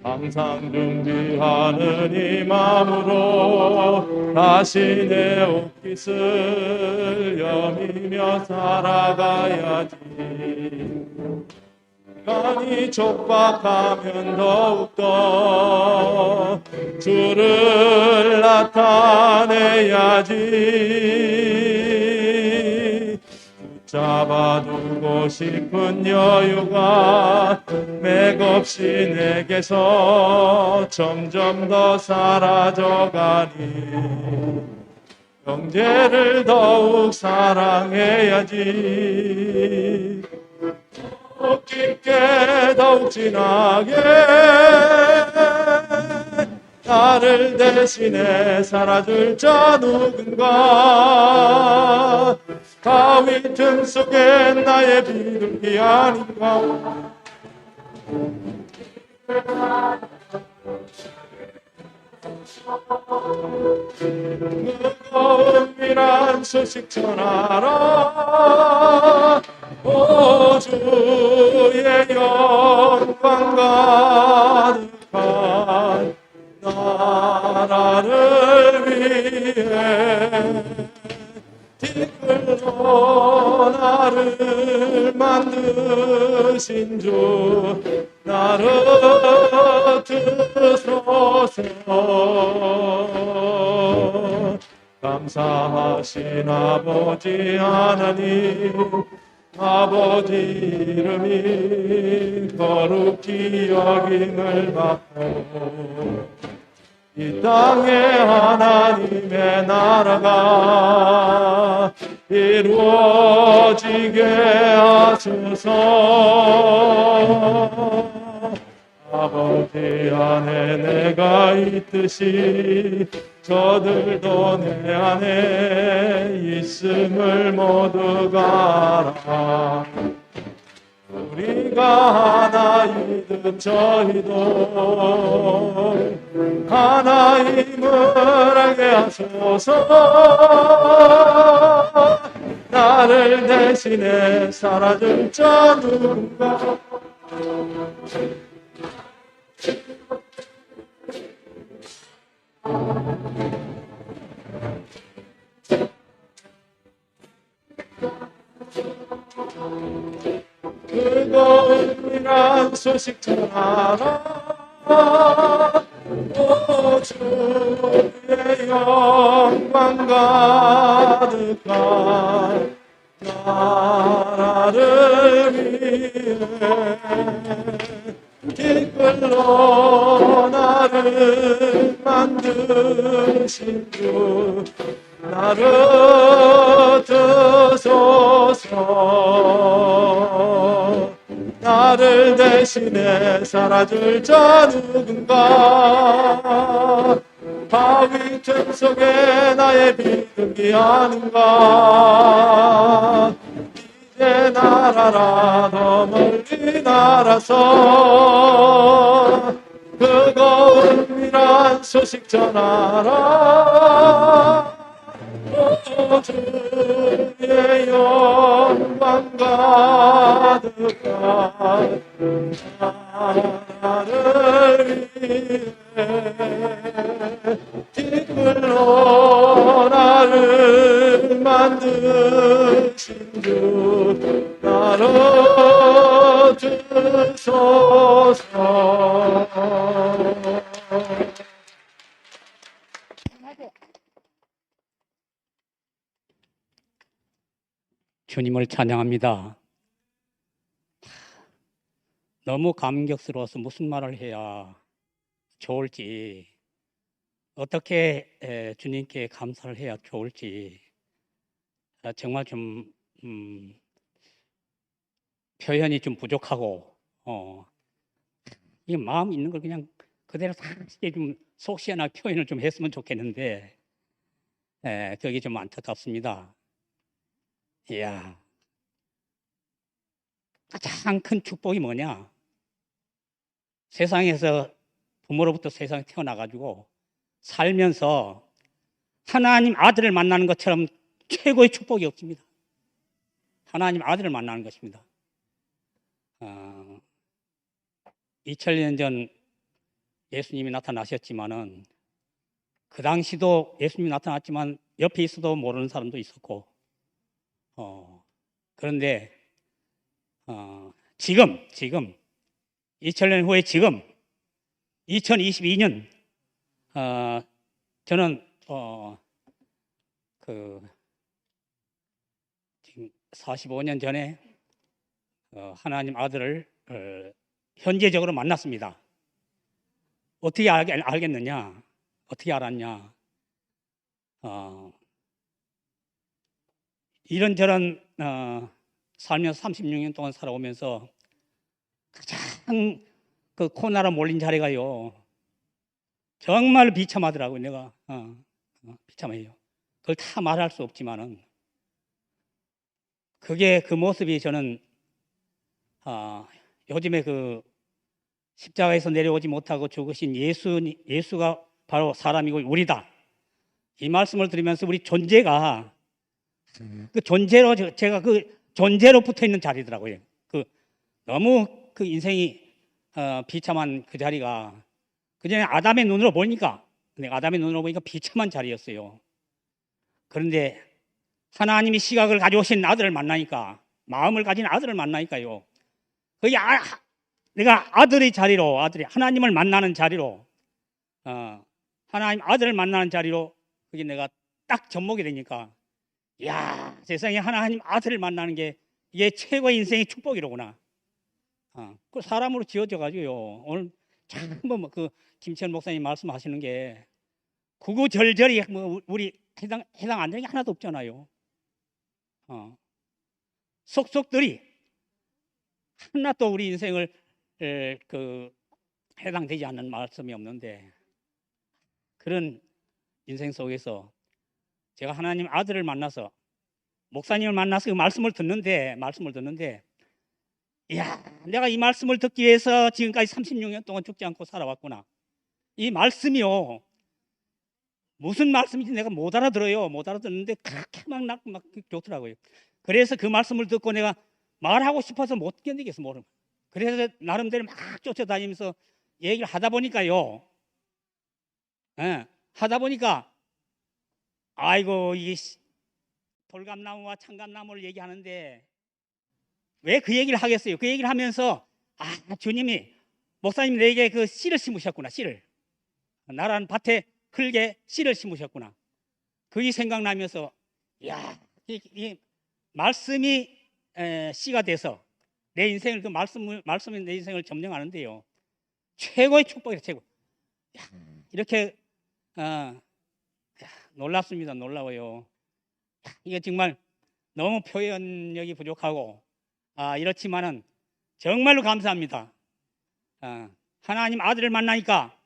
항상 준비하는 이 마음으로 다시 내 옷깃을 여미며 살아가야지. 시간이 촉박하면 더욱더 주를 나타내야지. 붙잡아두고 싶은 여유가 맥없이 내게서 점점 더 사라져가니 형제를 더욱 사랑해야지. 더욱 깊게 더욱 진하게 나를 대신해 살아줄 자 누군가. 바위 틈 속에 나의 비둘기 아닌가. 무거움이란 소식 전하라. 오 주의 영광 가득한 나라를 위해 티끌로 나를 만드신 주 나를 드소서. 감사하신 아버지 하나님, 아버지 이름이 거룩히 여김을 받고 이 땅에 하나님의 나라가 이루어지게 하소서. 아버지 안에 내가 있듯이 저들도 내 안에 있음을 모두가 알아. 우리가 하나이듯 저희도 하나님을 알게 하소서. 나를 대신해 살아줄 자 누군가. 뜨거움이란 소식 전하라. 오 주의 영광 가득한 나라를 위해 티끌로 나를 만드신 주 나를 드소서. 나를 대신해 살아줄 자 누군가. 바위 틈 속에 나의 비둘기 아닌가. 이제 날아라 더 멀리 날아서 뜨거움이란 소식 전하라. 오 주의 영광 가득한 나라를 위해 티끌로 나를 만드신 주 나를 드소서. 주님을 찬양합니다. 너무 감격스러워서 무슨 말을 해야 좋을지, 어떻게 주님께 감사를 해야 좋을지 정말 좀 표현이 좀 부족하고 이 마음 있는 걸 그냥 그대로 사실 좀 속 시원하게 표현을 좀 했으면 좋겠는데 그게 좀 안타깝습니다. 이야, 가장 큰 축복이 뭐냐? 세상에서 부모로부터 세상에 태어나가지고 살면서 하나님 아들을 만나는 것처럼 최고의 축복이 없습니다. 하나님 아들을 만나는 것입니다. 2000년 전 예수님이 나타나셨지만은 그 당시도 예수님이 나타났지만 옆에 있어도 모르는 사람도 있었고, 그런데 지금 2000년 후에 지금 2022년 저는 지금 45년 전에 하나님 아들을 현재적으로 만났습니다. 어떻게 알겠느냐? 어떻게 알았냐? 이런저런 살면서 36년 동안 살아오면서 가장 그 코나라 몰린 자리가요, 정말 비참하더라고요. 내가 비참해요. 그걸 다 말할 수 없지만은 그게 그 모습이 저는 요즘에 그 십자가에서 내려오지 못하고 죽으신 예수가 바로 사람이고 우리다. 이 말씀을 들으면서 우리 존재가 그 존재로 제가 그 존재로 붙어 있는 자리더라고요. 그 너무 그 인생이 비참한 그 자리가 그전에 아담의 눈으로 보니까 비참한 자리였어요. 그런데 하나님이 시각을 가져오신 아들을 만나니까, 마음을 가진 아들을 만나니까요, 거기 내가 아들의 자리로, 하나님을 만나는 자리로, 하나님 아들을 만나는 자리로 그게 내가 딱 접목이 되니까, 이야, 세상에 하나님 아들을 만나는 게 이게 최고의 인생의 축복이로구나. 그 사람으로 지어져 가지고요, 오늘 참 그 김치현 목사님 말씀하시는 게 구구절절히 뭐 우리 해당 안 되는 게 하나도 없잖아요. 속속들이 하나도 우리 인생을 해당되지 않는 말씀이 없는데, 그런 인생 속에서 제가 하나님 아들을 만나서, 목사님을 만나서 그 말씀을 듣는데 이야, 내가 이 말씀을 듣기 위해서 지금까지 36년 동안 죽지 않고 살아왔구나. 이 말씀이요, 무슨 말씀인지 내가 못 알아들어요. 못 알아듣는데 그렇게 막 좋더라고요. 그래서 그 말씀을 듣고 내가 말하고 싶어서 못 견디겠어, 모르면. 그래서 나름대로 막 쫓아다니면서 얘기를 하다 보니까요, 아이고, 이 돌감나무와 참감나무를 얘기하는데 왜 그 얘기를 하겠어요? 그 얘기를 하면서 주님이, 목사님 내게 그 씨를 심으셨구나. 씨를, 나라는 밭에 흙에 씨를 심으셨구나. 그게 생각나면서, 야, 이 말씀이 씨가 돼서 내 인생을, 그 말씀이 내 인생을 점령하는데요, 최고의 축복이다, 최고. 야, 이렇게 놀랍습니다. 놀라워요. 이게 정말 너무 표현력이 부족하고 이렇지만은 정말로 감사합니다. 하나님 아들을 만나니까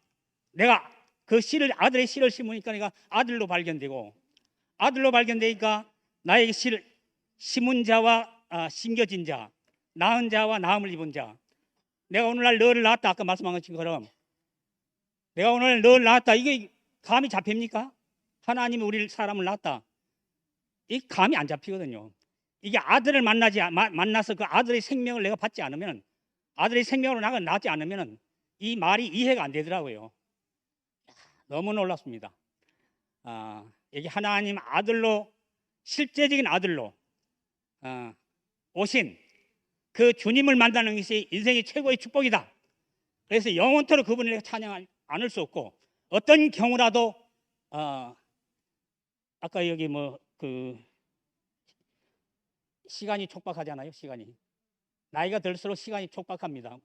내가 그 씨를, 아들의 씨를 심으니까 내가 아들로 발견되고, 아들로 발견되니까 나에게 씨를 심은 자와 심겨진 자, 낳은 자와 나음을 입은 자. 내가 오늘날 너를 낳았다, 아까 말씀한 것처럼 내가 오늘 너를 낳았다, 이게 감이 잡힙니까? 하나님이 우리를, 사람을 낳았다, 이 감이 안 잡히거든요. 이게 아들을 만나서 그 아들의 생명을 내가 받지 않으면, 아들의 생명으로 나가 낳지 않으면 이 말이 이해가 안 되더라고요. 너무 놀랐습니다. 이게 하나님 아들로, 실제적인 아들로 오신 그 주님을 만나는 것이 인생의 최고의 축복이다. 그래서 영원토록 그분을 내가 찬양 않을 수 없고, 어떤 경우라도 아까 여기 시간이 촉박하잖아요. 시간이, 나이가 들수록 시간이 촉박합니다.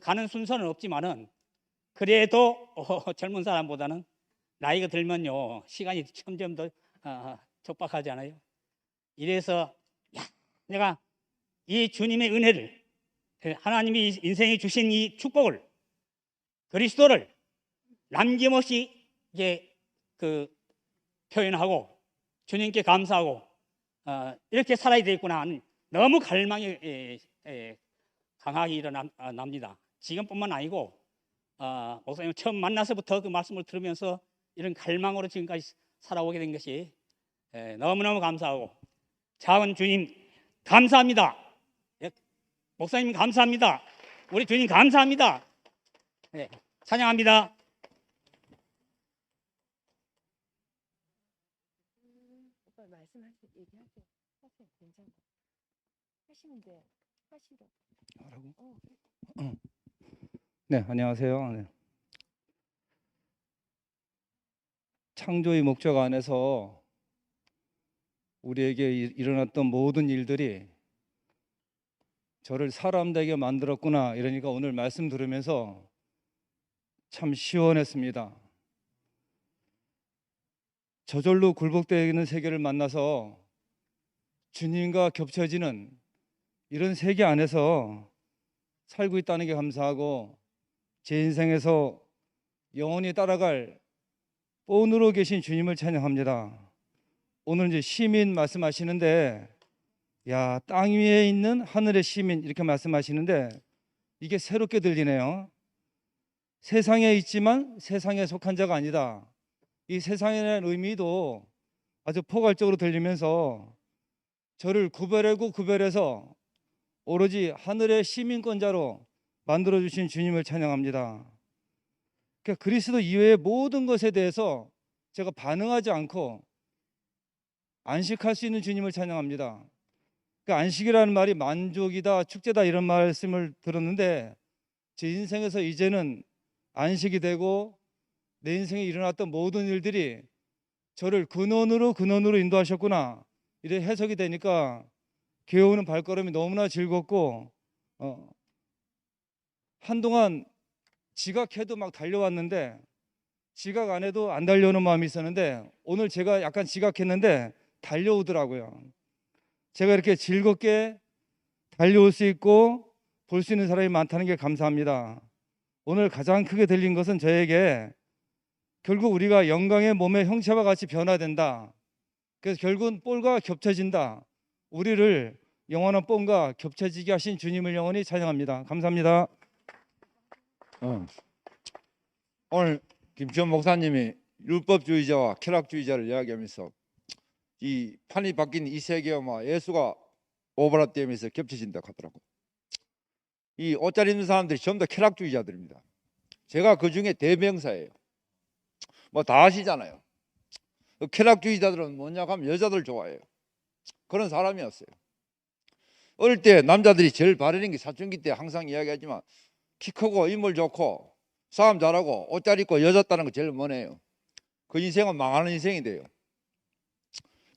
가는 순서는 없지만은 그래도 젊은 사람보다는 나이가 들면요, 시간이 점점 더 촉박하잖아요. 이래서 내가 이 주님의 은혜를, 하나님이 인생에 주신 이 축복을, 그리스도를 남김없이 이제 표현하고 주님께 감사하고 이렇게 살아야 되겠구나 하는 너무 갈망이 강하게 일어납니다. 지금뿐만 아니고 목사님 처음 만나서부터 그 말씀을 들으면서 이런 갈망으로 지금까지 살아오게 된 것이 너무너무 감사하고, 작은 주님 감사합니다. 목사님 감사합니다. 우리 주님 감사합니다. 찬양합니다. 오빠 말씀하세요. 얘기하세요. 하세요. 괜찮아. 하시면 돼. 하시고. 네, 안녕하세요. 네. 창조의 목적 안에서 우리에게 일어났던 모든 일들이 저를 사람 되게 만들었구나, 이러니까 오늘 말씀 들으면서 참 시원했습니다. 저절로 굴복되는 세계를 만나서 주님과 겹쳐지는 이런 세계 안에서 살고 있다는 게 감사하고, 제 인생에서 영원히 따라갈 본으로 계신 주님을 찬양합니다. 오늘 이제 시민 말씀하시는데, 야, 땅 위에 있는 하늘의 시민 이렇게 말씀하시는데 이게 새롭게 들리네요. 세상에 있지만 세상에 속한 자가 아니다. 이 세상이라는 의미도 아주 포괄적으로 들리면서 저를 구별하고 구별해서 오로지 하늘의 시민권자로 만들어주신 주님을 찬양합니다. 그러니까 그리스도 이외의 모든 것에 대해서 제가 반응하지 않고 안식할 수 있는 주님을 찬양합니다. 그러니까 안식이라는 말이 만족이다, 축제다 이런 말씀을 들었는데, 제 인생에서 이제는 안식이 되고 내 인생에 일어났던 모든 일들이 저를 근원으로 인도하셨구나, 이래 해석이 되니까 교회 오는 발걸음이 너무나 즐겁고, 한동안 지각해도 막 달려왔는데 지각 안 해도 안 달려오는 마음이 있었는데 오늘 제가 약간 지각했는데 달려오더라고요. 제가 이렇게 즐겁게 달려올 수 있고 볼 수 있는 사람이 많다는 게 감사합니다. 오늘 가장 크게 들린 것은 저에게 결국 우리가 영광의 몸의 형체와 같이 변화된다. 그래서 결국은 뿔과 겹쳐진다. 우리를 영원한 뽕과 겹쳐지게 하신 주님을 영원히 찬양합니다. 감사합니다. 오늘 김치원 목사님이 율법주의자와 쾌락주의자를 이야기하면서 이 판이 바뀐 이 세계와 예수가 오버랩되면서 겹쳐진다고 하더라고요. 이 옷 잘 입는 사람들이 전부 다 쾌락주의자들입니다. 제가 그 중에 대명사예요. 뭐 다 아시잖아요. 그 쾌락주의자들은 뭐냐고 하면 여자들 좋아해요. 그런 사람이었어요. 어릴 때 남자들이 제일 바라는 게 사춘기 때 항상 이야기하지만 키 크고 인물 좋고 싸움 잘하고 옷 잘 입고 여자 따는 거 제일 원해요. 그 인생은 망하는 인생이 돼요.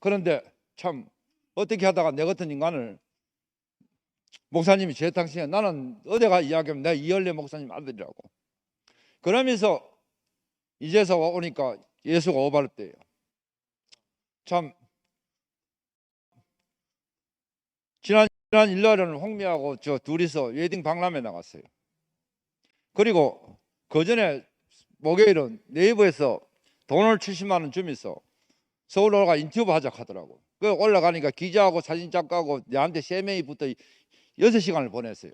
그런데 참 어떻게 하다가 내 같은 인간을 목사님이 제 당시에, 나는 어디가 이야기하면 내가 이열레 목사님 아들이라고, 그러면서 이제서 오니까 예수가 오바랩돼요. 참 지난 일요일에는 홍미하고 저 둘이서 웨딩 박람회 나갔어요. 그리고 그 전에 목요일은 네이버에서 돈을 70만 원 주면서 서울 올라가 인터뷰 하자 하더라고. 그 올라가니까 기자하고 사진작가하고 내한테 3명이 붙어 6시간을 보냈어요.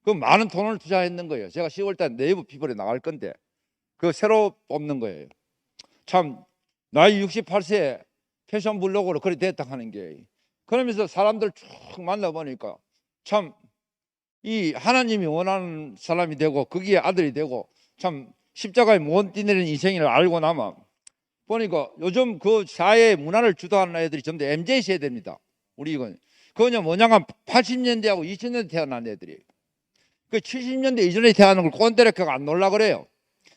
그 많은 돈을 투자했는 거예요. 제가 10월달 네이버 피플에 나갈 건데 그 새로 뽑는 거예요. 참 나이 68세에 패션 블로그로 그리 됐다 하는 게, 그러면서 사람들 쭉 만나보니까 참 이 하나님이 원하는 사람이 되고 거기에 아들이 되고 참 십자가에 못 뛰내리는 인생을 알고 나면 보니까 요즘 그 사회의 문화를 주도하는 애들이 전부 다 MZ 세대입니다. 우리 이건 그거는 뭐냐면 80년대하고 2000년대 태어난 애들이, 그 70년대 이전에 태어난 걸 꼰대라고 안 놀라 그래요.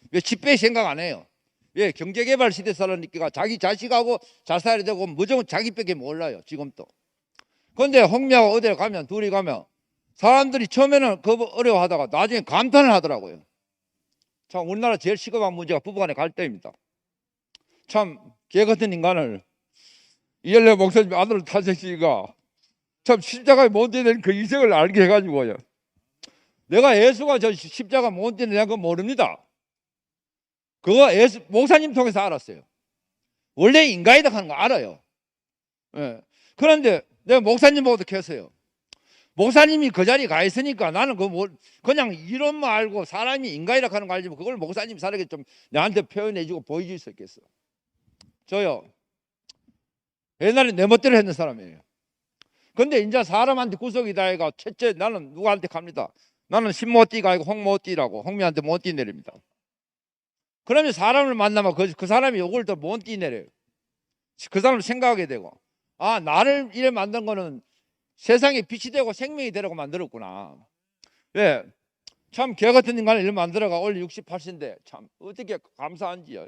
왜 집배 생각 안 해요? 왜 경제개발 시대 살아니까 자기 자식하고 잘 살아야 되고 무조건 자기밖에 몰라요 지금도. 그런데 홍미하고 어디를 가면, 둘이 가면 사람들이 처음에는 그 어려워하다가 나중에 감탄을 하더라고요. 참 우리나라 제일 시급한 문제가 부부간의 갈등입니다. 참 걔 같은 인간을 이열레 목사님 아들 타세시가 참 십자가에 못 뛰는 그 인생을 알게 해가지고요. 내가 예수가 저 십자가 못 뛰는 거 모릅니다. 그거 예수 목사님 통해서 알았어요. 원래 인간이다 하는 거 알아요. 예. 그런데 내가 목사님 보고도 켰어요. 목사님이 그 자리에 가 있으니까 나는 그냥 이론만 알고 사람이 인간이라 하는 거 알지만 그걸 목사님이 살게 좀 나한테 표현해주고 보여줄 수 있겠어. 저요 옛날에 내 멋대로 했는 사람이에요. 근데 이제 사람한테 구속이다 해가 첫째 나는 누구한테 갑니다. 나는 신모띠가 아니고 홍모띠라고 홍미한테 모띠 내립니다. 그러면 사람을 만나면 그 사람이 요걸 더 못 뛰내려요. 그 사람을 생각하게 되고, 아, 나를 이래 만든 거는 세상에 빛이 되고 생명이 되라고 만들었구나. 예, 참 개 같은 인간을 이렇게 만들어가 원래 68세인데 참 어떻게 감사한지요.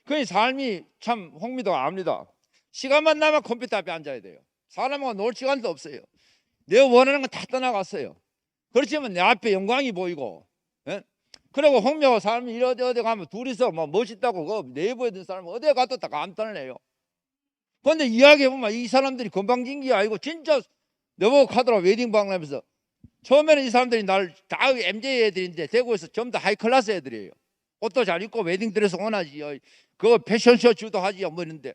그 삶이 참 홍미도가 압니다. 시간만 나면 컴퓨터 앞에 앉아야 돼요. 사람하고 놀 시간도 없어요. 내가 원하는 건 다 떠나갔어요. 그렇지만 내 앞에 영광이 보이고, 예? 그리고 홍미하고 사람이 어디 가면 둘이서 뭐 멋있다고 그 내부에 든 사람은 어디에 가도 다 감탄을 해요. 그런데 이야기해보면 이 사람들이 건방진게 아니고 진짜 내보고 카더라 웨딩 박람회에서 처음에는 이 사람들이 날 다 MJ 애들인데 대구에서 전부 다 하이클래스 애들이에요. 옷도 잘 입고 웨딩드레스 원하지요. 그 패션쇼 주도하지요. 뭐 이런데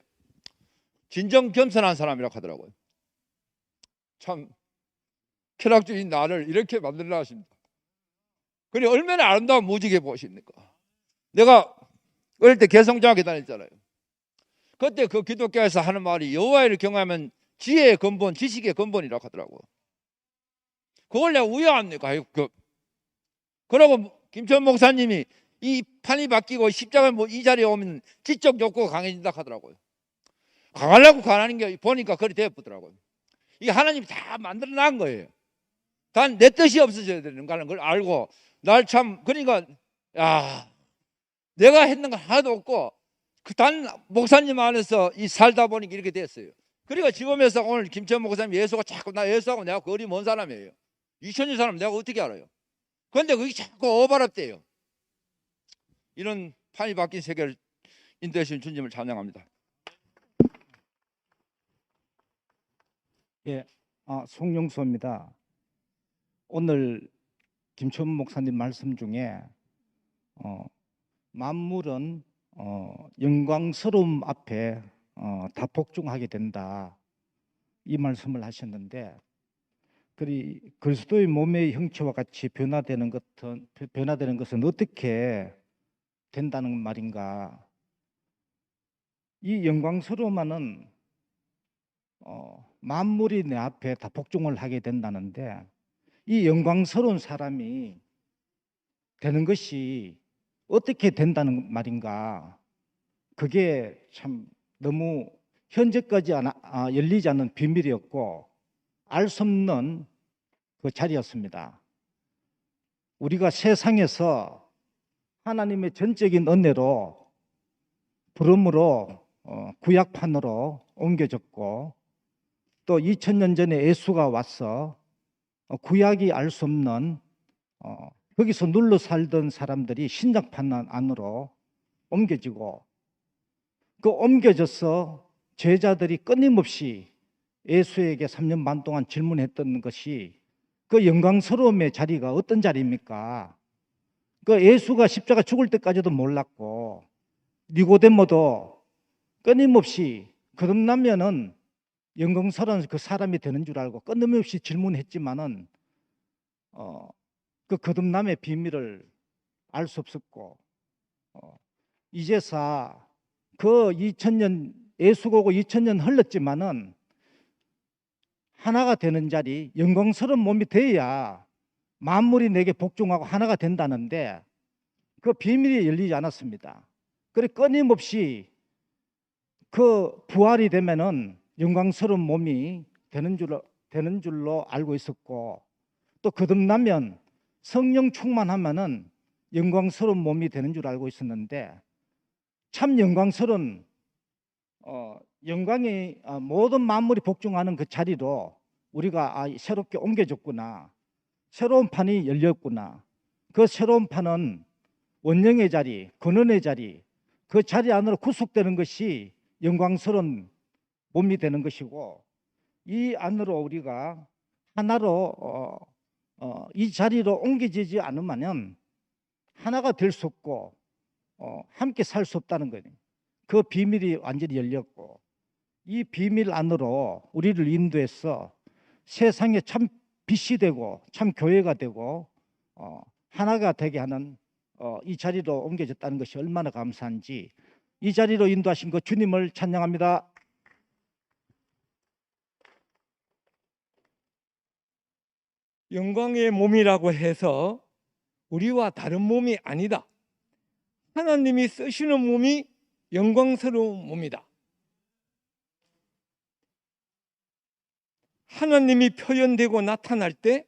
진정 겸손한 사람이라고 하더라고요. 참 쾌락주의인 나를 이렇게 만들려 하십니다. 그래 얼마나 아름다운 무지개 보십니까? 내가 어릴 때 개성중학교 다녔잖아요. 그때 그 기독교에서 하는 말이 여호와를 경외하면 지혜의 근본, 지식의 근본이라고 하더라고요. 그걸 내가 우야합니까? 그러고 김천 목사님이 이 판이 바뀌고 십자가 이 자리에 오면 지적 욕구가 강해진다 하더라고요. 강하려고 강하는 게 보니까 그리 되어보더라고요. 이게 하나님이 다 만들어 놓은 거예요. 단 내 뜻이 없어져야 되는 걸 알고 날 참 그러니까 야 내가 했는 건 하나도 없고 단 목사님 안에서 이 살다 보니까 이렇게 됐어요. 그러니까 지금에서 오늘 김천 목사님 예수가 자꾸 나 예수하고 내가 거리 먼 사람이에요. 2000년 사람 내가 어떻게 알아요? 그런데 그게 자꾸 오버랩돼요. 이런 판이 바뀐 세계를 인도하신 주님을 찬양합니다. 예, 송영수입니다. 오늘 김천 목사님 말씀 중에 만물은 영광스러움 앞에 다 복종하게 된다 이 말씀을 하셨는데, 그리스도의 몸의 형체와 같이 변화되는 것은 어떻게 된다는 말인가? 이 영광스러움은 만물이 내 앞에 다 복종을 하게 된다는데, 이 영광스러운 사람이 되는 것이 어떻게 된다는 말인가? 그게 참 너무 현재까지 열리지 않은 비밀이었고 알 수 없는 그 자리였습니다. 우리가 세상에서 하나님의 전적인 은혜로 부름으로 구약판으로 옮겨졌고, 또 2000년 전에 예수가 와서 구약이 알 수 없는 거기서 눌러 살던 사람들이 신약판 안으로 옮겨지고, 그 옮겨져서 제자들이 끊임없이 예수에게 3년 반 동안 질문했던 것이 그 영광스러움의 자리가 어떤 자리입니까? 그 예수가 십자가 죽을 때까지도 몰랐고, 니고데모도 끊임없이 거듭나면은 영광스러운 그 사람이 되는 줄 알고 끊임없이 질문했지만은 그 거듭남의 비밀을 알 수 없었고, 이제서 그 2000년 예수가 오고 2000년 흘렀지만은 하나가 되는 자리, 영광스러운 몸이 돼야 만물이 내게 복종하고 하나가 된다는데 그 비밀이 열리지 않았습니다. 그래 끊임없이 그 부활이 되면은 영광스러운 몸이 되는 줄로 알고 있었고, 또 거듭나면 성령 충만하면은 영광스러운 몸이 되는 줄 알고 있었는데, 참 영광스러운 영광이 모든 만물이 복종하는 그 자리로 우리가 새롭게 옮겨졌구나, 새로운 판이 열렸구나. 그 새로운 판은 원령의 자리, 근원의 자리, 그 자리 안으로 구속되는 것이 영광스러운 몸이 되는 것이고, 이 안으로 우리가 하나로 이 자리로 옮겨지지 않으면 하나가 될 수 없고 함께 살 수 없다는 거예요. 그 비밀이 완전히 열렸고, 이 비밀 안으로 우리를 인도해서 세상에 참 빛이 되고 참 교회가 되고 하나가 되게 하는 이 자리로 옮겨졌다는 것이 얼마나 감사한지, 이 자리로 인도하신 그 주님을 찬양합니다. 영광의 몸이라고 해서 우리와 다른 몸이 아니다. 하나님이 쓰시는 몸이 영광스러운 몸이다. 하나님이 표현되고 나타날 때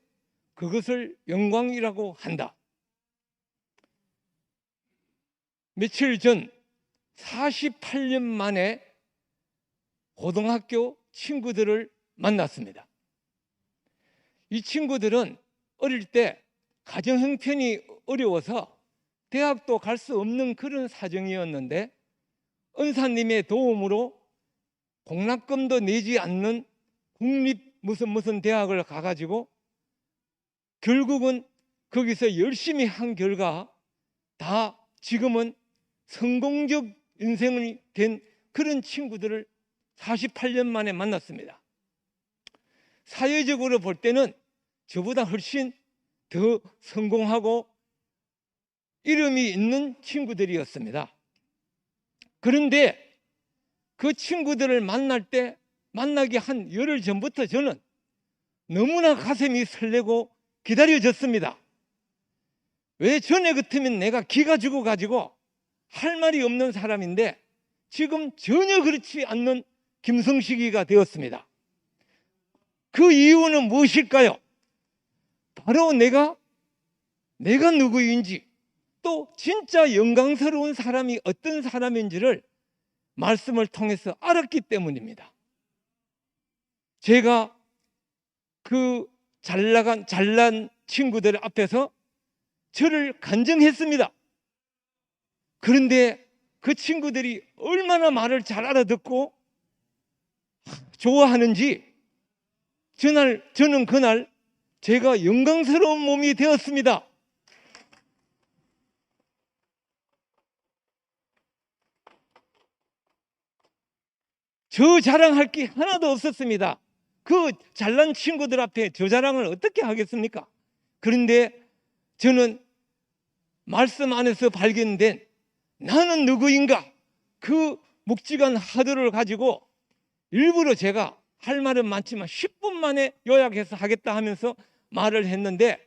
그것을 영광이라고 한다. 며칠 전 48년 만에 고등학교 친구들을 만났습니다. 이 친구들은 어릴 때 가정 형편이 어려워서 대학도 갈 수 없는 그런 사정이었는데 은사님의 도움으로 공락금도 내지 않는 국립 무슨 대학을 가가지고 결국은 거기서 열심히 한 결과 다 지금은 성공적 인생이 된 그런 친구들을 48년 만에 만났습니다. 사회적으로 볼 때는 저보다 훨씬 더 성공하고 이름이 있는 친구들이었습니다. 그런데 그 친구들을 만나기 한 열흘 전부터 저는 너무나 가슴이 설레고 기다려졌습니다. 왜 전에 같으면 내가 기가 죽어가지고 할 말이 없는 사람인데 지금 전혀 그렇지 않는 김성식이가 되었습니다. 그 이유는 무엇일까요? 바로 내가 누구인지 또 진짜 영광스러운 사람이 어떤 사람인지를 말씀을 통해서 알았기 때문입니다. 제가 그 잘난 친구들 앞에서 저를 간증했습니다. 그런데 그 친구들이 얼마나 말을 잘 알아듣고 좋아하는지 저는 그날 제가 영광스러운 몸이 되었습니다. 저 자랑할 게 하나도 없었습니다. 그 잘난 친구들 앞에 저 자랑을 어떻게 하겠습니까? 그런데 저는 말씀 안에서 발견된 나는 누구인가 그 묵직한 화두를 가지고 일부러 제가 할 말은 많지만 10분 만에 요약해서 하겠다 하면서 말을 했는데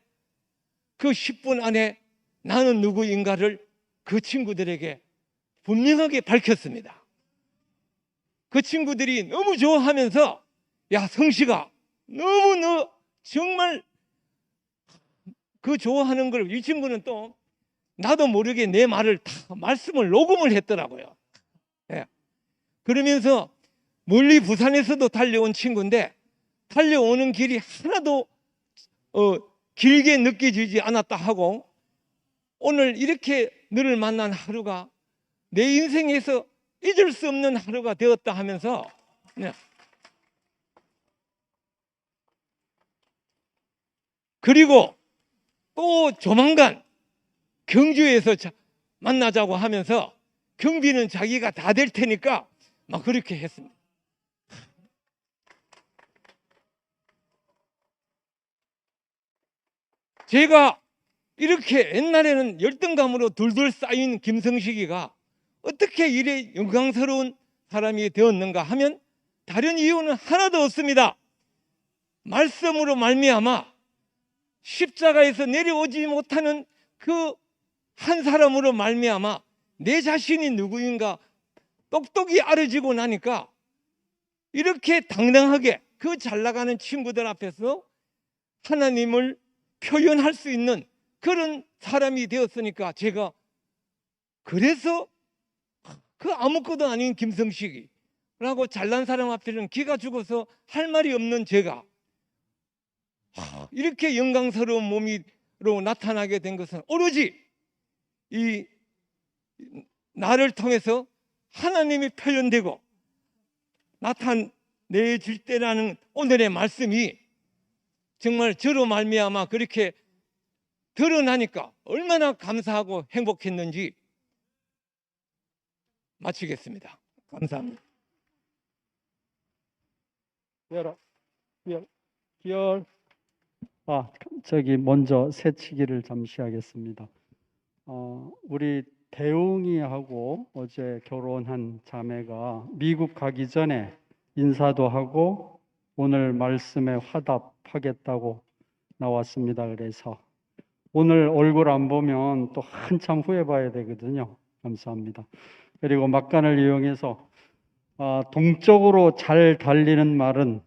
그 10분 안에 나는 누구인가를 그 친구들에게 분명하게 밝혔습니다. 그 친구들이 너무 좋아하면서 야 성식아 너무 너 정말 그 좋아하는 걸 이 친구는 또 나도 모르게 내 말을 다 말씀을 녹음을 했더라고요. 예. 그러면서 멀리 부산에서도 달려온 친구인데 달려오는 길이 하나도 길게 느껴지지 않았다 하고 오늘 이렇게 너를 만난 하루가 내 인생에서 잊을 수 없는 하루가 되었다 하면서 네. 그리고 또 조만간 경주에서 만나자고 하면서 경비는 자기가 다 될 테니까 막 그렇게 했습니다. 제가 이렇게 옛날에는 열등감으로 둘둘 쌓인 김성식이가 어떻게 이래 영광스러운 사람이 되었는가 하면 다른 이유는 하나도 없습니다. 말씀으로 말미암아 십자가에서 내려오지 못하는 그 한 사람으로 말미암아 내 자신이 누구인가 똑똑히 알아지고 나니까 이렇게 당당하게 그 잘 나가는 친구들 앞에서 하나님을 표현할 수 있는 그런 사람이 되었으니까 제가 그래서 그 아무것도 아닌 김성식이라고 잘난 사람 앞에는 기가 죽어서 할 말이 없는 제가 이렇게 영광스러운 몸으로 나타나게 된 것은 오로지 이 나를 통해서 하나님이 표현되고 나타내질 때라는 오늘의 말씀이 정말 저로 말미암아 그렇게 드러나니까 얼마나 감사하고 행복했는지 마치겠습니다. 감사합니다. 기열. 저기 먼저 새치기를 잠시 하겠습니다. 우리 대웅이하고 어제 결혼한 자매가 미국 가기 전에 인사도 하고 오늘 말씀에 화답하겠다고 나왔습니다. 그래서 오늘 얼굴 안 보면 또 한참 후에 봐야 되거든요. 감사합니다. 그리고 막간을 이용해서 동쪽으로 잘 달리는 말은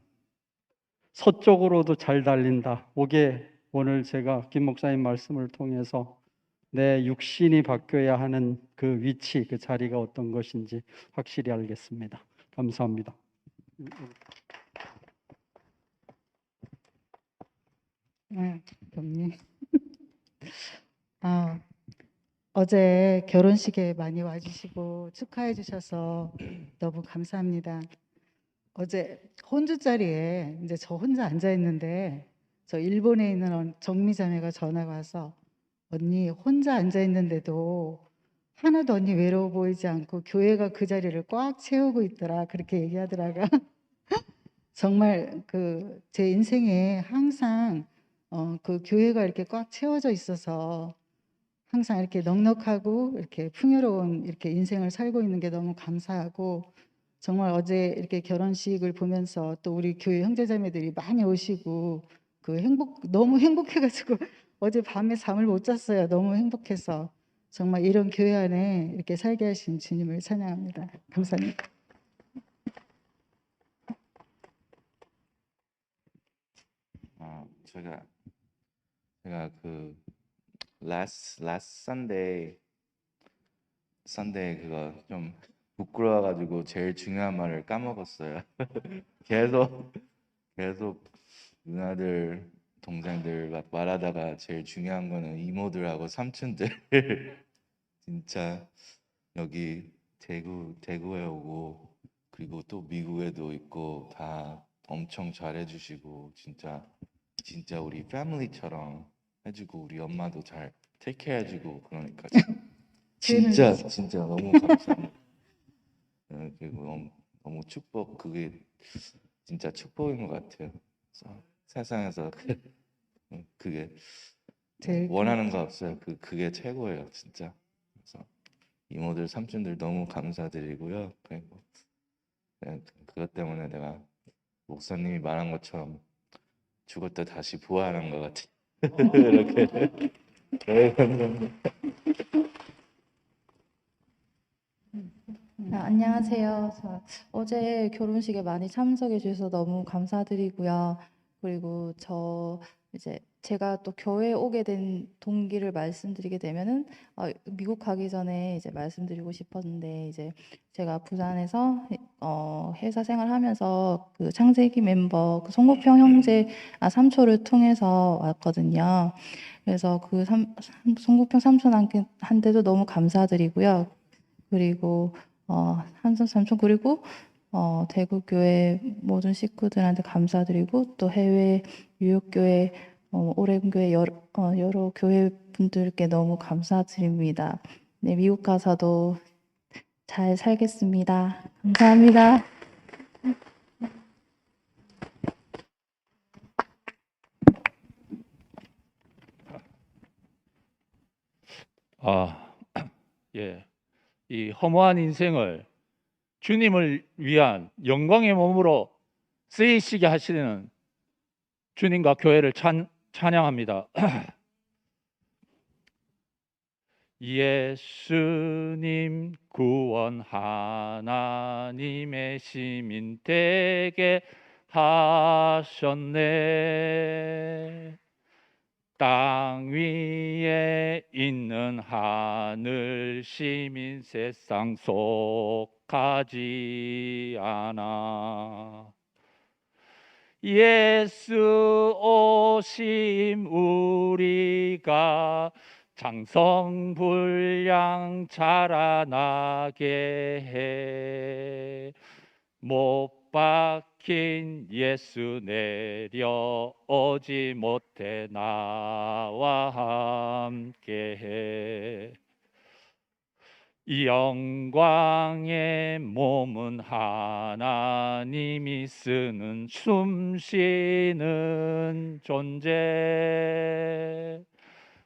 서쪽으로도 잘 달린다. 이게 오늘 제가 김 목사님 말씀을 통해서 내 육신이 바뀌어야 하는 그 위치, 그 자리가 어떤 것인지 확실히 알겠습니다. 감사합니다. 경님. 어제 결혼식에 많이 와주시고 축하해 주셔서 너무 감사합니다. 어제 혼주 자리에 이제 저 혼자 앉아 있는데 저 일본에 있는 정미 자매가 전화가 와서 언니 혼자 앉아 있는데도 하나도 언니 외로워 보이지 않고 교회가 그 자리를 꽉 채우고 있더라 그렇게 얘기하더라고요. 정말 그 제 인생에 항상 그 교회가 이렇게 꽉 채워져 있어서 항상 이렇게 넉넉하고 이렇게 풍요로운 이렇게 인생을 살고 있는 게 너무 감사하고 정말 어제 이렇게 결혼식을 보면서 또 우리 교회 형제자매들이 많이 오시고 너무 행복해가지고 어제 밤에 잠을 못 잤어요. 너무 행복해서 정말 이런 교회 안에 이렇게 살게 하신 주님을 찬양합니다. 감사합니다. 제가 그 last Sunday 그거 좀 부끄러워가지고 제일 중요한 말을 까먹었어요. 계속 누나들 동생들 막 말하다가 제일 중요한 거는 이모들하고 삼촌들 진짜 여기 대구에 오고 그리고 또 미국에도 있고 다 엄청 잘해주시고 진짜 우리 패밀리처럼 해주고 우리 엄마도 잘 테이크케어 해주고 그러니까 진짜 너무 감사합니다. 그리고 너무 축복 그게 진짜 축복인 것 같아요. 그래서 세상에서 그게 원하는 거 없어요. 그게 최고예요, 진짜. 그래서 이모들 삼촌들 너무 감사드리고요. 그리고 그것 때문에 내가 목사님이 말한 것처럼 죽었다 다시 부활한 것 같아요. 이렇게. 네, 감사합니다. 안녕하세요. 어제 결혼식에 많이 참석해 주셔서 너무 감사드리고요. 그리고 제가 또 교회에 오게 된 동기를 말씀드리게 되면은 미국 가기 전에 이제 말씀드리고 싶었는데 이제 제가 부산에서 회사 생활하면서 그 창세기 멤버 그 송국평 형제 삼초를 통해서 왔거든요. 그래서 그 송국평 삼촌한테도 너무 감사드리고요. 그리고 삼촌 그리고 대구교회 모든 식구들한테 감사드리고 또 해외 뉴욕교회 오랜교회 여러 교회 분들께 너무 감사드립니다. 네, 미국 가서도 잘 살겠습니다. 감사합니다. 예. 이 허무한 인생을 주님을 위한 영광의 몸으로 쓰이시게 하시는 주님과 교회를 찬양합니다. 예수님 구원 하나님의 시민 되게 하셨네. 땅 위에 있는 하늘 시민 세상 속하지 않아. 예수 오심 우리가 장성불량 자라나게 해. 못 박힌 예수 내려오지 못해 나와 함께해. 이 영광의 몸은 하나님이 쓰는 숨쉬는 존재.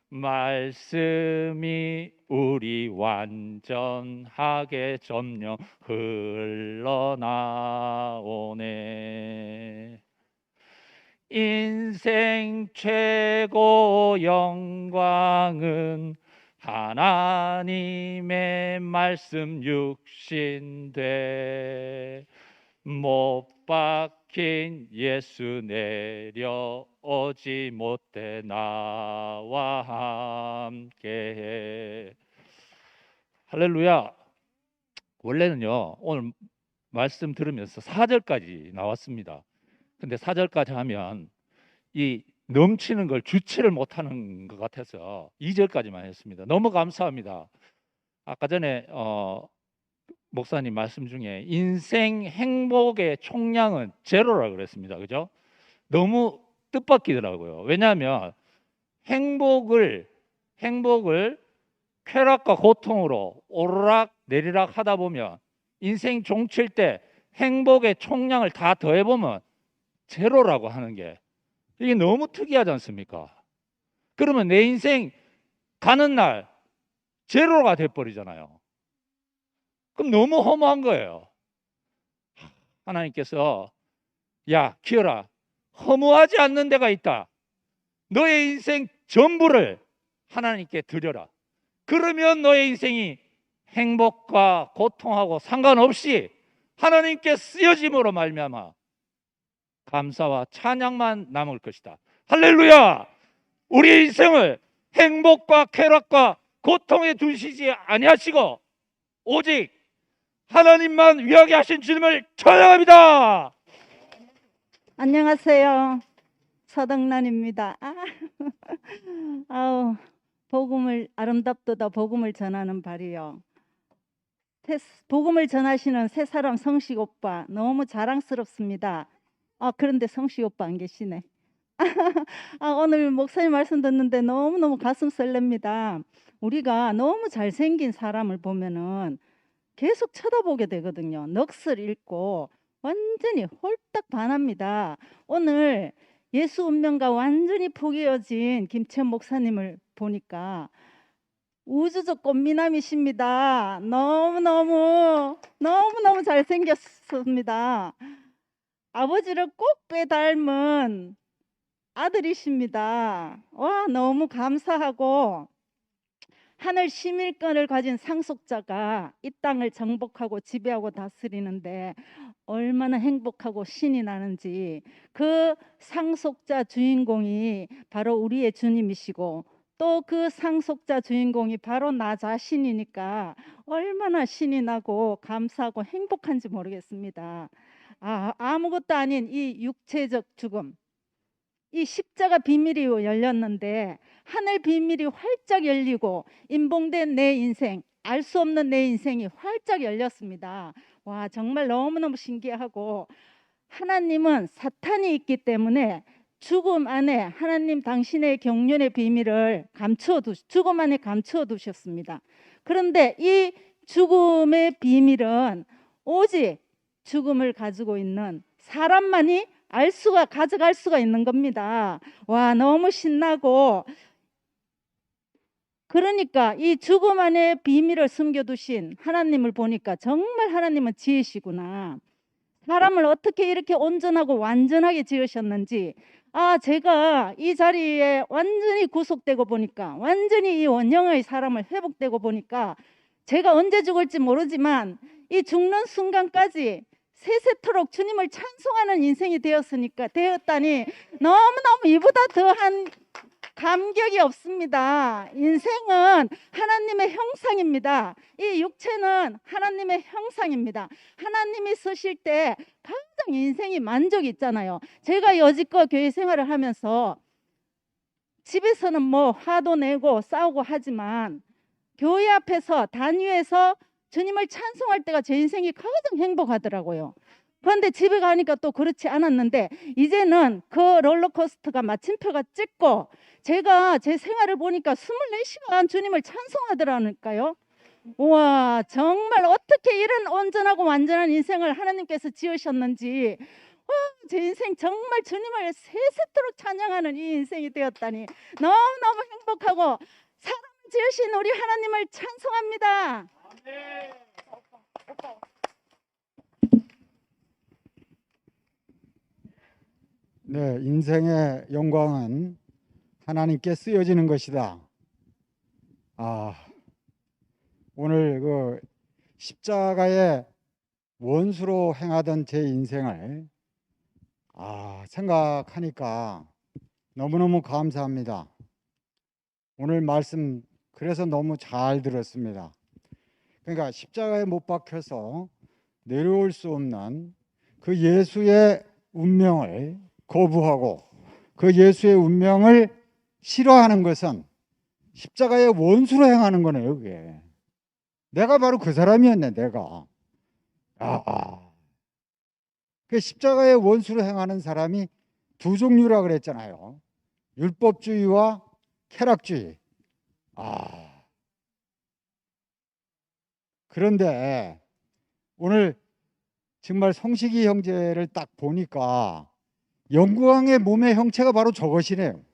말씀이 우리 완전하게 점령 흘러나오네. 인생 최고 영광은 하나님의 말씀 육신돼 못 박힌 예수 내려오지 못해 나와 함께. 할렐루야. 원래는요 오늘 말씀 들으면서 4절까지 나왔습니다. 근데 4절까지 하면 이 넘치는 걸 주체를 못하는 것 같아서 2절까지만 했습니다. 너무 감사합니다. 아까 전에 목사님 말씀 중에 인생 행복의 총량은 제로라 그랬습니다. 그죠? 너무 뜻밖이더라고요. 왜냐하면 행복을 쾌락과 고통으로 오르락 내리락 하다 보면 인생 종칠 때 행복의 총량을 다 더해보면 제로라고 하는 게 이게 너무 특이하지 않습니까? 그러면 내 인생 가는 날 제로가 돼버리잖아요. 그럼 너무 허무한 거예요. 하나님께서 야 기어라, 허무하지 않는 데가 있다. 너의 인생 전부를 하나님께 드려라. 그러면 너의 인생이 행복과 고통하고 상관없이 하나님께 쓰여짐으로 말미암아 감사와 찬양만 남을 것이다. 할렐루야. 우리의 인생을 행복과 쾌락과 고통에 두시지 아니하시고 오직 하나님만 위하게 하신 주님을 찬양합니다. 안녕하세요. 서덕란입니다. 아우, 복음을 아름답도다 복음을 전하는 발이요. 복음을 전하시는 세 사람 성식 오빠 너무 자랑스럽습니다. 그런데 성식 오빠 안 계시네. 오늘 목사님 말씀 듣는데 너무너무 가슴 설렙니다. 우리가 너무 잘생긴 사람을 보면은 계속 쳐다보게 되거든요. 넋을 잃고 완전히 홀딱 반합니다. 오늘 예수 운명과 완전히 포개어진 김채연 목사님을 보니까 우주적 꽃미남이십니다. 너무너무 잘생겼습니다. 아버지를 꼭 빼닮은 아들이십니다. 와, 너무 감사하고 하늘 시민권을 가진 상속자가 이 땅을 정복하고 지배하고 다스리는데 얼마나 행복하고 신이 나는지, 그 상속자 주인공이 바로 우리의 주님이시고 또 그 상속자 주인공이 바로 나 자신이니까 얼마나 신이 나고 감사하고 행복한지 모르겠습니다. 아무것도 아닌 이 육체적 죽음, 이 십자가 비밀이 열렸는데 하늘 비밀이 활짝 열리고 인봉된 내 인생, 알 수 없는 내 인생이 활짝 열렸습니다. 와, 정말 너무너무 신기하고, 하나님은 사탄이 있기 때문에 죽음 안에 하나님 당신의 경륜의 비밀을 죽음 안에 감추어 두셨습니다. 그런데 이 죽음의 비밀은 오직 죽음을 가지고 있는 사람만이 가져갈 수가 있는 겁니다. 와, 너무 신나고, 그러니까 이 죽음 안에 비밀을 숨겨두신 하나님을 보니까 정말 하나님은 지혜시구나. 사람을 어떻게 이렇게 온전하고 완전하게 지으셨는지, 제가 이 자리에 완전히 구속되고 보니까, 완전히 이 원형의 사람을 회복되고 보니까 제가 언제 죽을지 모르지만 이 죽는 순간까지 세세토록 주님을 찬송하는 인생이 되었다니 너무너무 이보다 더한 감격이 없습니다. 인생은 하나님의 형상입니다. 이 육체는 하나님의 형상입니다. 하나님이 쓰실 때 가장 인생이 만족이 있잖아요. 제가 여지껏 교회 생활을 하면서 집에서는 뭐 화도 내고 싸우고 하지만 교회 앞에서 단위에서 주님을 찬송할 때가 제 인생이 가장 행복하더라고요. 그런데 집에 가니까 또 그렇지 않았는데, 이제는 그 롤러코스터가 마침표가 찍고 제가 제 생활을 보니까 24시간 주님을 찬송하더라니까요. 우와, 정말 어떻게 이런 온전하고 완전한 인생을 하나님께서 지으셨는지, 제 인생 정말 주님을 세세토록 찬양하는 이 인생이 되었다니 너무너무 행복하고, 사람 지으신 우리 하나님을 찬송합니다. 네, 인생의 영광은 하나님께 쓰여지는 것이다. 오늘 그 십자가의 원수로 행하던 제 인생을 생각하니까 너무너무 감사합니다. 오늘 말씀 그래서 너무 잘 들었습니다. 그러니까 십자가에 못 박혀서 내려올 수 없는 그 예수의 운명을 거부하고 그 예수의 운명을 싫어하는 것은 십자가의 원수로 행하는 거네요. 그게 내가 바로 그 사람이었네. 내가 그 십자가의 원수로 행하는 사람이 두 종류라 그랬잖아요. 율법주의와 쾌락주의. 그런데 오늘 정말 성식이 형제를 딱 보니까 영광의 몸의 형체가 바로 저것이네요.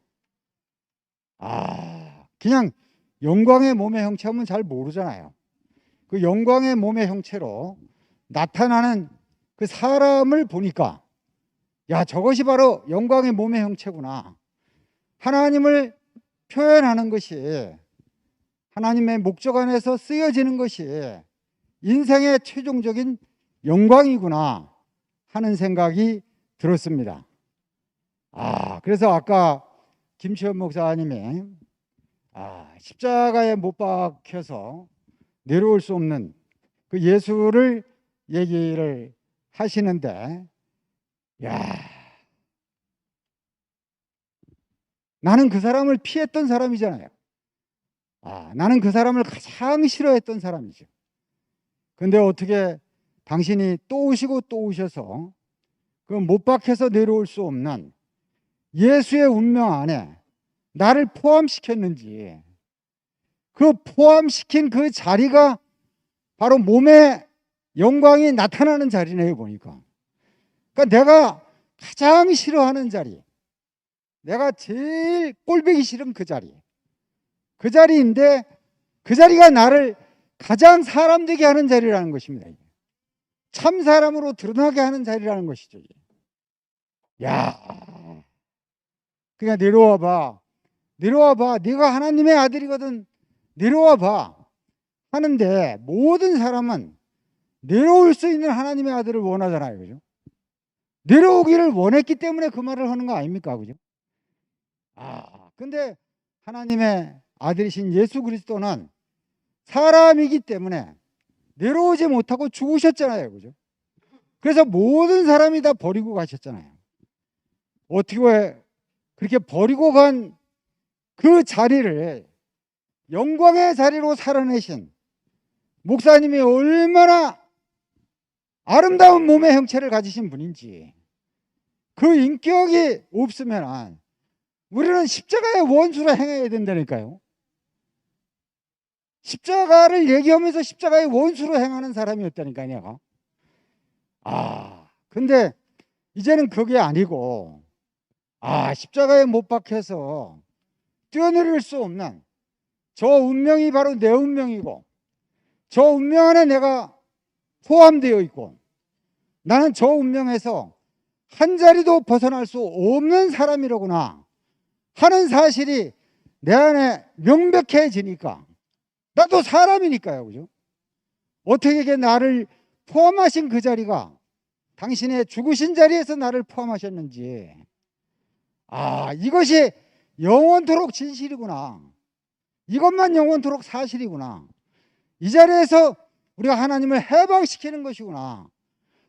그냥 영광의 몸의 형체하면 잘 모르잖아요. 그 영광의 몸의 형체로 나타나는 그 사람을 보니까 야, 저것이 바로 영광의 몸의 형체구나. 하나님을 표현하는 것이, 하나님의 목적 안에서 쓰여지는 것이 인생의 최종적인 영광이구나 하는 생각이 들었습니다. 그래서 아까 김치현 목사님이 십자가에 못 박혀서 내려올 수 없는 그 예수를 얘기를 하시는데, 나는 그 사람을 피했던 사람이잖아요. 나는 그 사람을 가장 싫어했던 사람이죠. 근데 어떻게 당신이 또 오시고 또 오셔서 그 못 박혀서 내려올 수 없는 예수의 운명 안에 나를 포함시켰는지, 그 포함시킨 그 자리가 바로 몸의 영광이 나타나는 자리네요, 보니까. 그러니까 내가 가장 싫어하는 자리, 내가 제일 꼴보기 싫은 그 자리, 그 자리인데 그 자리가 나를 가장 사람 되게 하는 자리라는 것입니다. 참 사람으로 드러나게 하는 자리라는 것이죠. 그러니까 내려와 봐. 네가 하나님의 아들이거든. 내려와 봐 하는데, 모든 사람은 내려올 수 있는 하나님의 아들을 원하잖아요. 그죠? 내려오기를 원했기 때문에 그 말을 하는 거 아닙니까? 그죠? 근데 하나님의 아들이신 예수 그리스도는 사람이기 때문에 내려오지 못하고 죽으셨잖아요. 그죠? 그래서 모든 사람이 다 버리고 가셨잖아요. 어떻게 그렇게 버리고 간 그 자리를 영광의 자리로 살아내신 목사님이 얼마나 아름다운 몸의 형체를 가지신 분인지, 그 인격이 없으면 우리는 십자가의 원수로 행해야 된다니까요. 십자가를 얘기하면서 십자가의 원수로 행하는 사람이었다니까요. 근데 이제는 그게 아니고, 십자가에 못 박혀서 뛰어내릴 수 없는 저 운명이 바로 내 운명이고, 저 운명 안에 내가 포함되어 있고, 나는 저 운명에서 한 자리도 벗어날 수 없는 사람이로구나 하는 사실이 내 안에 명백해지니까, 나도 사람이니까요. 그죠? 어떻게 나를 포함하신 그 자리가 당신의 죽으신 자리에서 나를 포함하셨는지, 이것이 영원토록 진실이구나. 이것만 영원토록 사실이구나. 이 자리에서 우리가 하나님을 해방시키는 것이구나.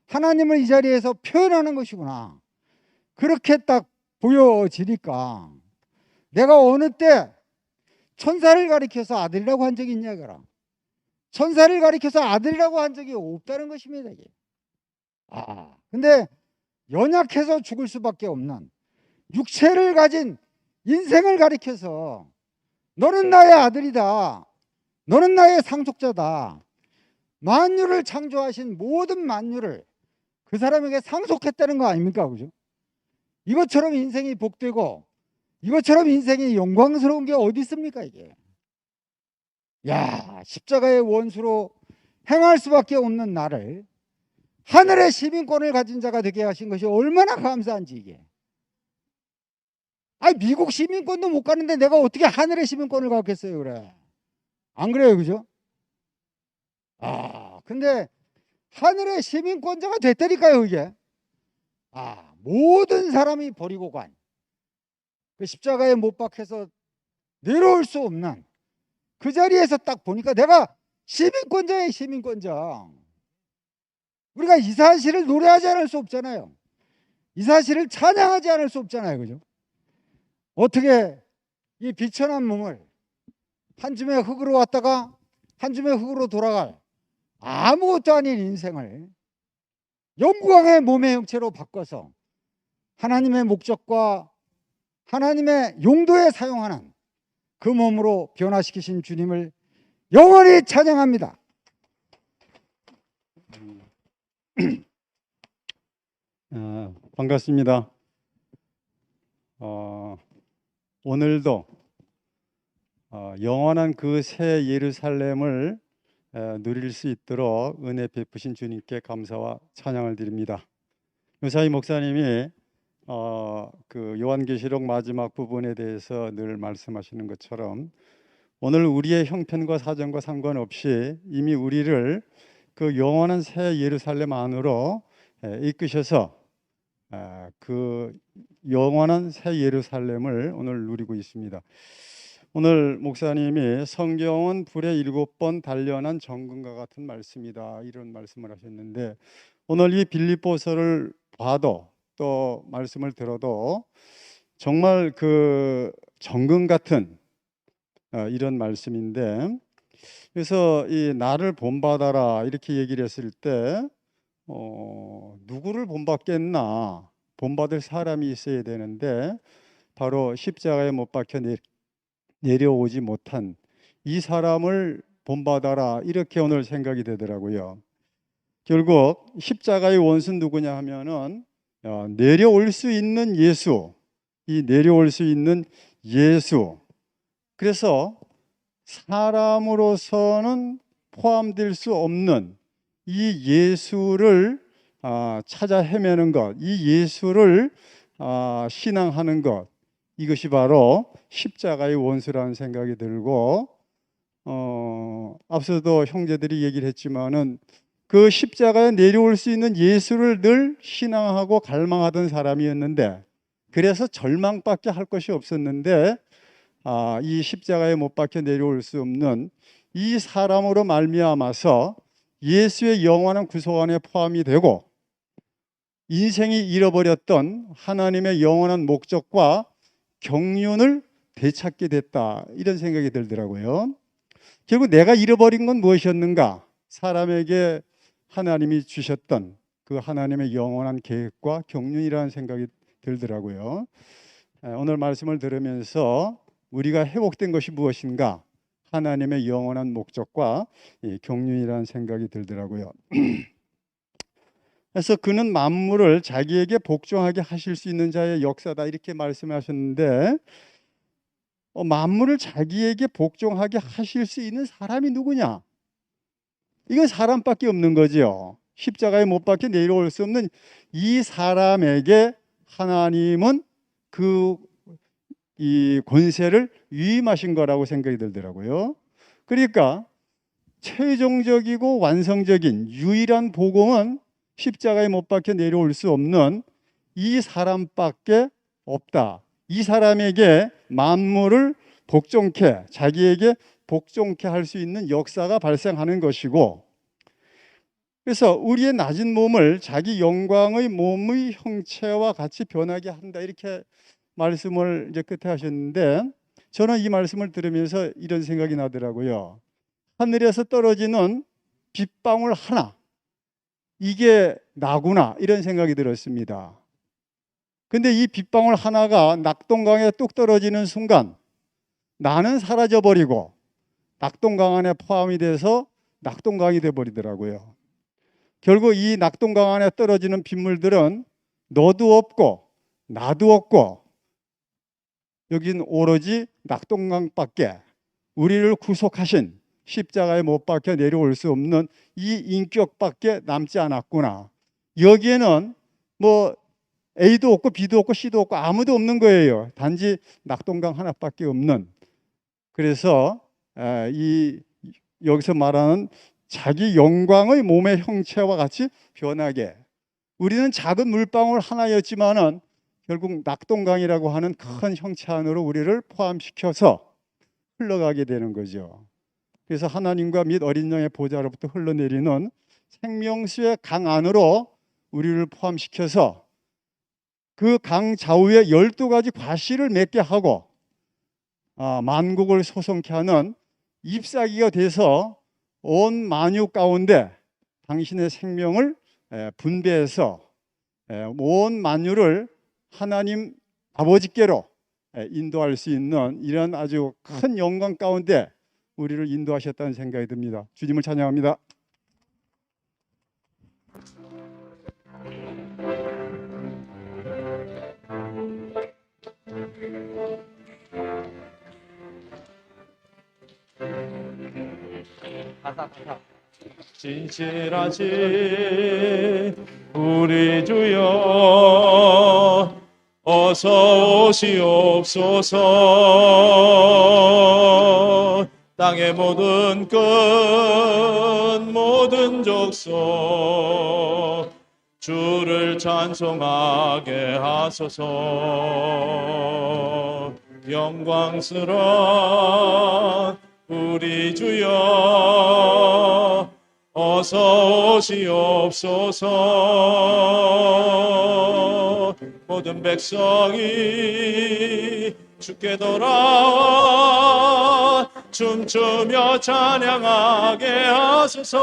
하나님을 이 자리에서 표현하는 것이구나. 그렇게 딱 보여지니까, 내가 어느 때 천사를 가리켜서 아들이라고 한 적이 있냐, 그라. 천사를 가리켜서 아들이라고 한 적이 없다는 것입니다. 이게. 근데 연약해서 죽을 수밖에 없는 육체를 가진 인생을 가리켜서 너는 나의 아들이다, 너는 나의 상속자다, 만유를 창조하신 모든 만유를 그 사람에게 상속했다는 거 아닙니까? 그죠? 이것처럼 인생이 복되고 이것처럼 인생이 영광스러운 게 어디 있습니까? 이게. 십자가의 원수로 행할 수밖에 없는 나를 하늘의 시민권을 가진 자가 되게 하신 것이 얼마나 감사한지. 이게. 미국 시민권도 못 가는데 내가 어떻게 하늘의 시민권을 갖겠어요, 그래. 안 그래요, 그죠? 근데 하늘의 시민권자가 됐다니까요, 이게. 모든 사람이 버리고 간 그 십자가에 못 박혀서 내려올 수 없는 그 자리에서 딱 보니까 내가 시민권자예요, 시민권자. 우리가 이 사실을 노래하지 않을 수 없잖아요. 이 사실을 찬양하지 않을 수 없잖아요, 그죠? 어떻게 이 비천한 몸을 한 줌의 흙으로 왔다가 한 줌의 흙으로 돌아갈 아무것도 아닌 인생을 영광의 몸의 형체로 바꿔서 하나님의 목적과 하나님의 용도에 사용하는 그 몸으로 변화시키신 주님을 영원히 찬양합니다. 반갑습니다. 오늘도 영원한 그 새 예루살렘을 누릴 수 있도록 은혜 베푸신 주님께 감사와 찬양을 드립니다. 요사이 목사님이 그 요한계시록 마지막 부분에 대해서 늘 말씀하시는 것처럼 오늘 우리의 형편과 사정과 상관없이 이미 우리를 그 영원한 새 예루살렘 안으로 이끄셔서 그 영원한 새 예루살렘을 오늘 누리고 있습니다. 오늘 목사님이 성경은 불에 7번 단련한 정금과 같은 말씀이다, 이런 말씀을 하셨는데, 오늘 이 빌립보서를 봐도 또 말씀을 들어도 정말 그 정금 같은 이런 말씀인데, 그래서 이 나를 본받아라 이렇게 얘기를 했을 때 누구를 본받겠나? 본받을 사람이 있어야 되는데 바로 십자가에 못 박혀 내려오지 못한 이 사람을 본받아라, 이렇게 오늘 생각이 되더라고요. 결국 십자가의 원수는 누구냐 하면은 내려올 수 있는 예수, 이 내려올 수 있는 예수. 그래서 사람으로서는 포함될 수 없는 이 예수를 찾아 헤매는 것, 이 예수를 신앙하는 것, 이것이 바로 십자가의 원수라는 생각이 들고, 앞서도 형제들이 얘기를 했지만은 그 십자가에 내려올 수 있는 예수를 늘 신앙하고 갈망하던 사람이었는데, 그래서 절망밖에 할 것이 없었는데 이 십자가에 못 박혀 내려올 수 없는 이 사람으로 말미암아서 예수의 영원한 구속 안에 포함이 되고 인생이 잃어버렸던 하나님의 영원한 목적과 경륜을 되찾게 됐다, 이런 생각이 들더라고요. 결국 내가 잃어버린 건 무엇이었는가? 사람에게 하나님이 주셨던 그 하나님의 영원한 계획과 경륜이라는 생각이 들더라고요. 오늘 말씀을 들으면서 우리가 회복된 것이 무엇인가? 하나님의 영원한 목적과 경륜이라는 생각이 들더라고요. 그래서 그는 만물을 자기에게 복종하게 하실 수 있는 자의 역사다, 이렇게 말씀하셨는데 만물을 자기에게 복종하게 하실 수 있는 사람이 누구냐? 이건 사람밖에 없는 거죠. 십자가에 못 박혀 내려올 수 없는 이 사람에게 하나님은 이 권세를 위임하신 거라고 생각이 들더라고요. 그러니까 최종적이고 완성적인 유일한 복음은 십자가에 못 박혀 내려올 수 없는 이 사람밖에 없다. 이 사람에게 만물을 복종케, 자기에게 복종케 할 수 있는 역사가 발생하는 것이고, 그래서 우리의 낮은 몸을 자기 영광의 몸의 형체와 같이 변하게 한다, 이렇게 말씀을 이제 끝에 하셨는데, 저는 이 말씀을 들으면서 이런 생각이 나더라고요. 하늘에서 떨어지는 빗방울 하나, 이게 나구나, 이런 생각이 들었습니다. 근데 이 빗방울 하나가 낙동강에 뚝 떨어지는 순간 나는 사라져버리고 낙동강 안에 포함이 돼서 낙동강이 돼버리더라고요. 결국 이 낙동강 안에 떨어지는 빗물들은 너도 없고 나도 없고 여긴 오로지 낙동강밖에 우리를 구속하신 십자가에 못 박혀 내려올 수 없는 이 인격밖에 남지 않았구나. 여기에는 뭐 A도 없고 B도 없고 C도 없고 아무도 없는 거예요. 단지 낙동강 하나밖에 없는. 그래서 여기서 말하는 자기 영광의 몸의 형체와 같이 변하게. 우리는 작은 물방울 하나였지만은 결국 낙동강이라고 하는 큰 형체 안으로 우리를 포함시켜서 흘러가게 되는 거죠. 그래서 하나님과 및 어린 양의 보좌로부터 흘러내리는 생명수의 강 안으로 우리를 포함시켜서 그 강 좌우에 12가지 과실을 맺게 하고 만국을 소송케 하는 잎사귀가 돼서 온 만유 가운데 당신의 생명을 분배해서 온 만유를 하나님 아버지께로 인도할 수 있는 이런 아주 큰 영광 가운데 우리를 인도하셨다는 생각이 듭니다. 주님을 찬양합니다. 진실하신 우리 주여 어서 오시옵소서. 땅의 모든 끝 모든 족속 주를 찬송하게 하소서. 영광스러운 우리 주여 어서 오시옵소서. 모든 백성이 주께 돌아와 춤추며 찬양하게 하소서.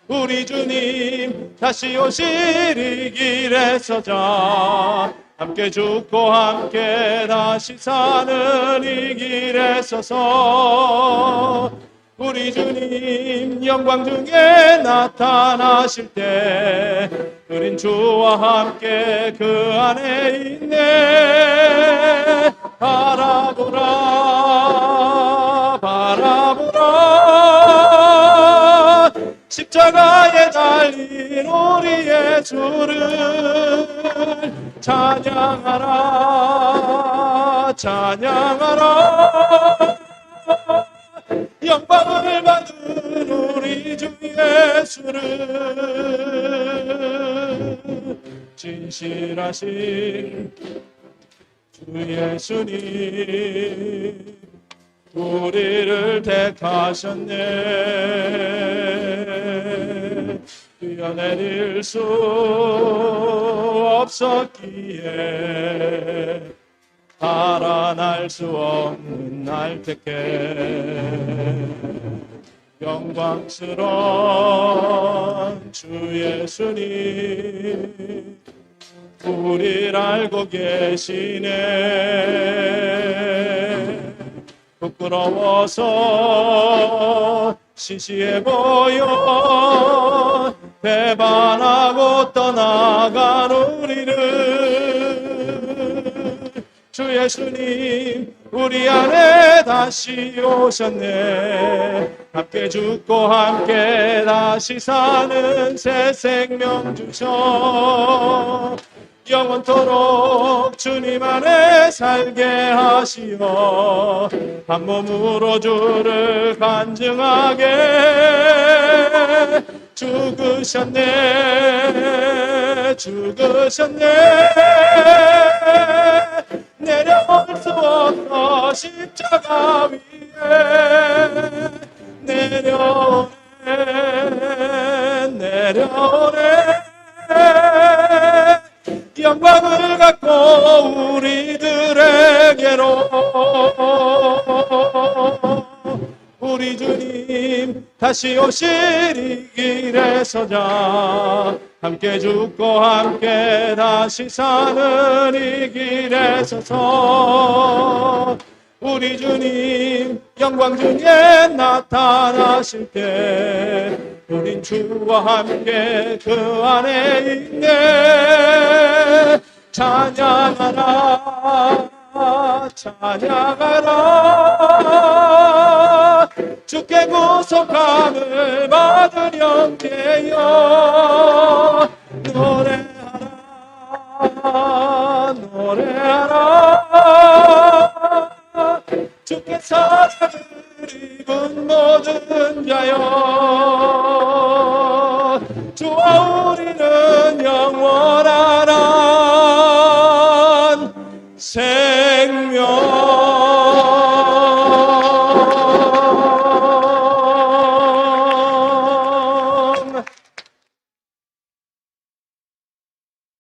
우리 주님 다시 오시리 길에 서자 함께 죽고 함께 다시 사는 이 길에 서서 우리 주님 영광 중에 나타나실 때 우린 주와 함께 그 안에 있네. 바라보라 바라보라 십자가에 달린 우리 예수를 찬양하라 찬양하라. 영광을 받은 우리 주 예수를 진실하신 주 예수님 우리를 택하셨네. 뛰어내릴 수 없었기에 달아날 수 없는 날 택해 영광스러운 주 예수님 우리를 알고 계시네. 부끄러워서 시시해 보여 배반하고 떠나간 우리를 주 예수님 우리 안에 다시 오셨네. 함께 죽고 함께 다시 사는 새 생명 주셔 영원토록 주님 안에 살게 하시어 한 몸으로 주를 간증하게 죽으셨네 죽으셨네. 내려올 수 없어 십자가 위에 내려오네 내려오네. 영광을 갖고 우리들에게로 우리 주님 다시 오시리 길에 서자 함께 죽고 함께 다시 사는 이 길에 서서 우리 주님 영광 중에 나타나실 때 우린 주와 함께 그 안에 있네. 찬양하라 찬양하라 주께 구속함을 받은 영계여 노래하라 노래하라. 주께 사자들 입은 모든 자여 주와 우리는 영원한 생명